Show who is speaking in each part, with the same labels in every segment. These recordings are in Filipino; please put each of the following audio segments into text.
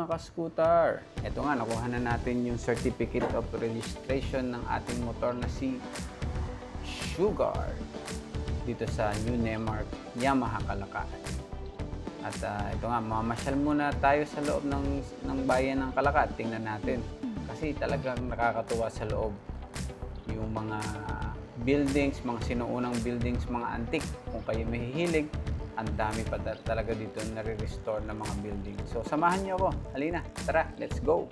Speaker 1: mga ka-scooter. Ito nga, nakuha na natin yung certificate of registration ng ating motor na si Sugar dito sa New Nemark Yamaha Calacaan. At ito nga, mamasyal muna tayo sa loob ng bayan ng Calacaan. Tingnan natin. Kasi talagang nakakatuwa sa loob yung mga buildings, mga sinuunang buildings, mga antique. Kung kayo mahihilig, ang dami pa talaga dito nare-restore ng mga building. So, samahan niyo ako. Halina, tara, let's go!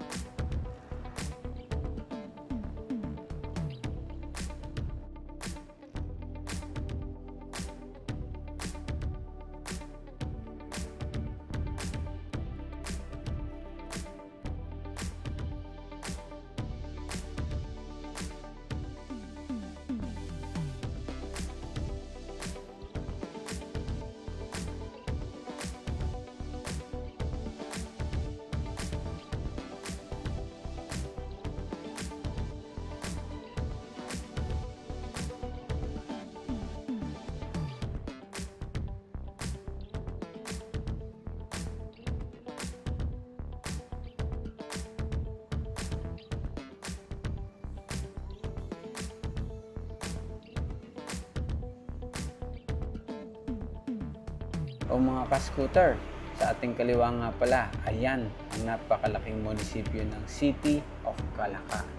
Speaker 1: O mga ka-scooter, sa ating kaliwa nga pala, ayan ang napakalaking munisipyo ng City of Calacaan.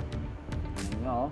Speaker 1: Tingnan nyo, oh.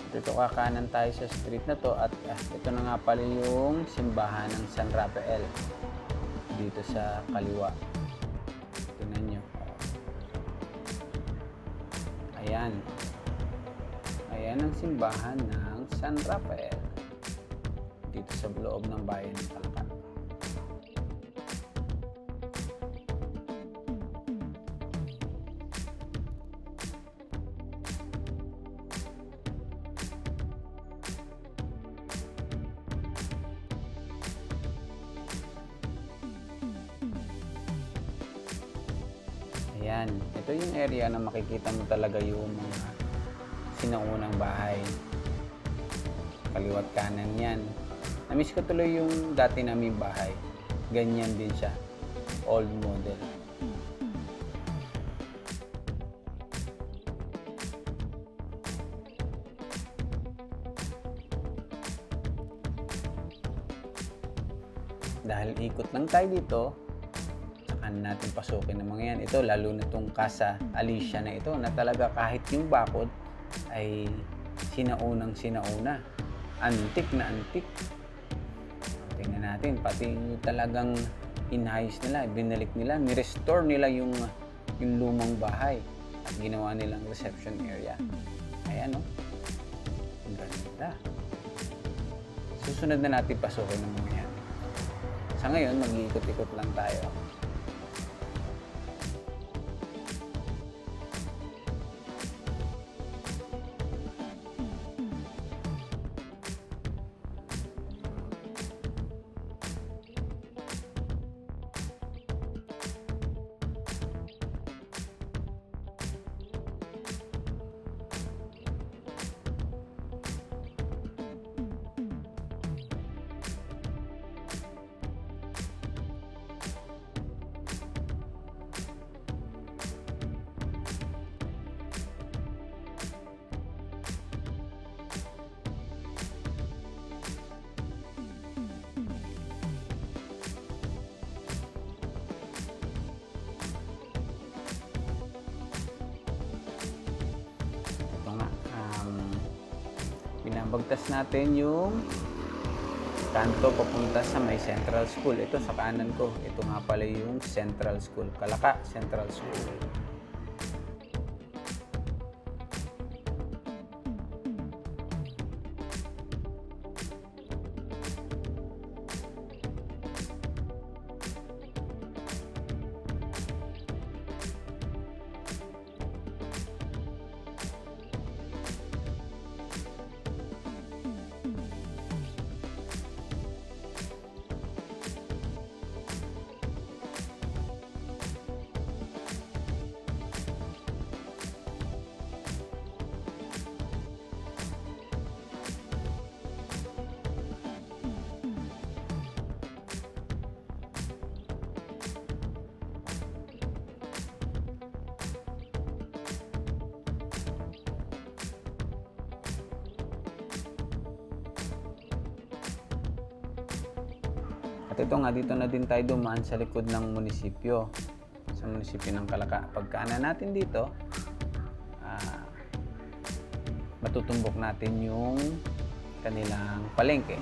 Speaker 1: Dito kakanan tayo sa street na to at ito na nga pala yung simbahan ng San Rafael dito sa kaliwa. Tingnan nyo. Ayan. Ayan ang simbahan ng San Rafael dito sa loob ng bayan ng Calacaan. Ayan, ito yung area na makikita mo talaga yung mga sinaunang bahay. Kaliwat kanan yan. Namiss ko tuloy yung dati naming bahay. Ganyan din siya. Old model. Dahil ikot lang tayo dito, natin pasukin ng mga yan. Ito, lalo na itong Casa Alicia na ito, na talaga kahit yung bakod ay sinauna. Antik na antik. Tingnan natin, pati talagang inayos nila, binalik nila, ni-restore nila yung lumang bahay at ginawa nilang reception area. Ayan, no? Ang ganda. Susunod na natin pasukin ng mga yan. Sa ngayon, mag-iikot-ikot lang tayo. Nabagtas natin yung kanto papunta sa may Central School. Ito sa kanan ko. Ito nga pala yung Central School. Kalaka Central School. At ito nga, dito na din tayo dumaan sa likod ng munisipyo. Sa munisipyo ng Kalaka. Pagkaanan natin dito, matutumbok natin yung kanilang palengke.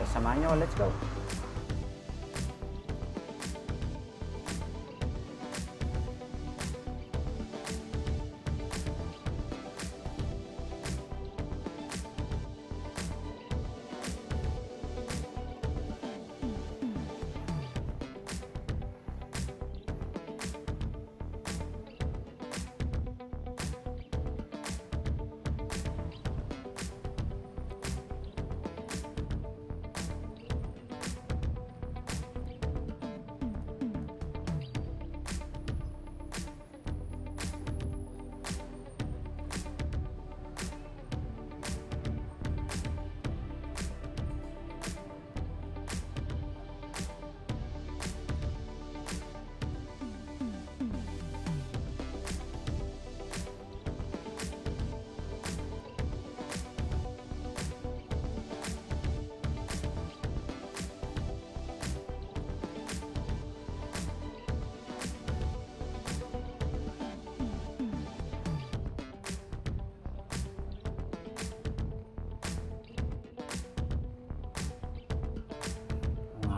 Speaker 1: So, samahan nyo, let's go!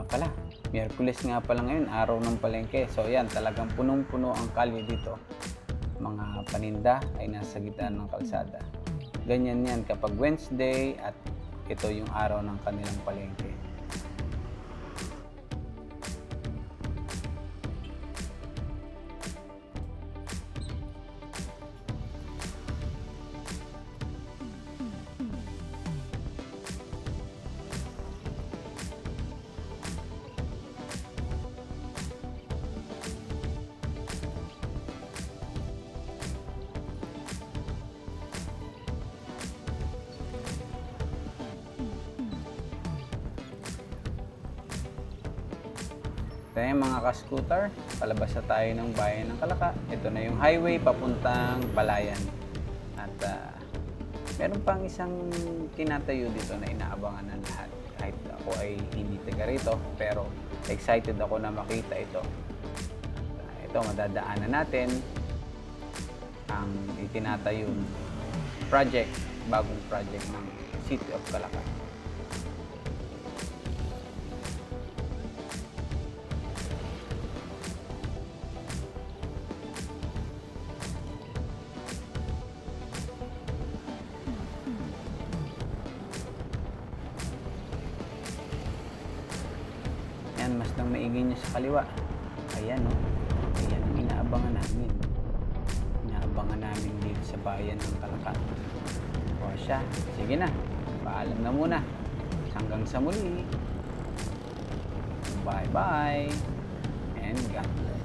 Speaker 1: Pala, Miyerkules nga pala ngayon, araw ng palengke. So yan, talagang punong-puno ang kalye dito. Mga paninda ay nasa gitna ng kalsada. Ganyan yan kapag Wednesday at ito yung araw ng kanilang palengke. Ito yung mga ka-scooter, palabas na tayo ng bayan ng Kalaka. Ito na yung highway papuntang Palayan. At meron pang isang tinatayo dito na inaabangan ng lahat. Kahit ako ay hindi taga rito, pero excited ako na makita ito. At, ito, madadaanan natin ang itinatayong project, bagong project ng City of Kalaka. Yan, mas nang maigi niya sa kaliwa. Ayan, no? Ayan ang inaabangan namin. Inaabangan namin dito sa bayan ng Kalaka. O siya, sige na. Paalam na muna. Hanggang sa muli. Bye-bye. And God bless.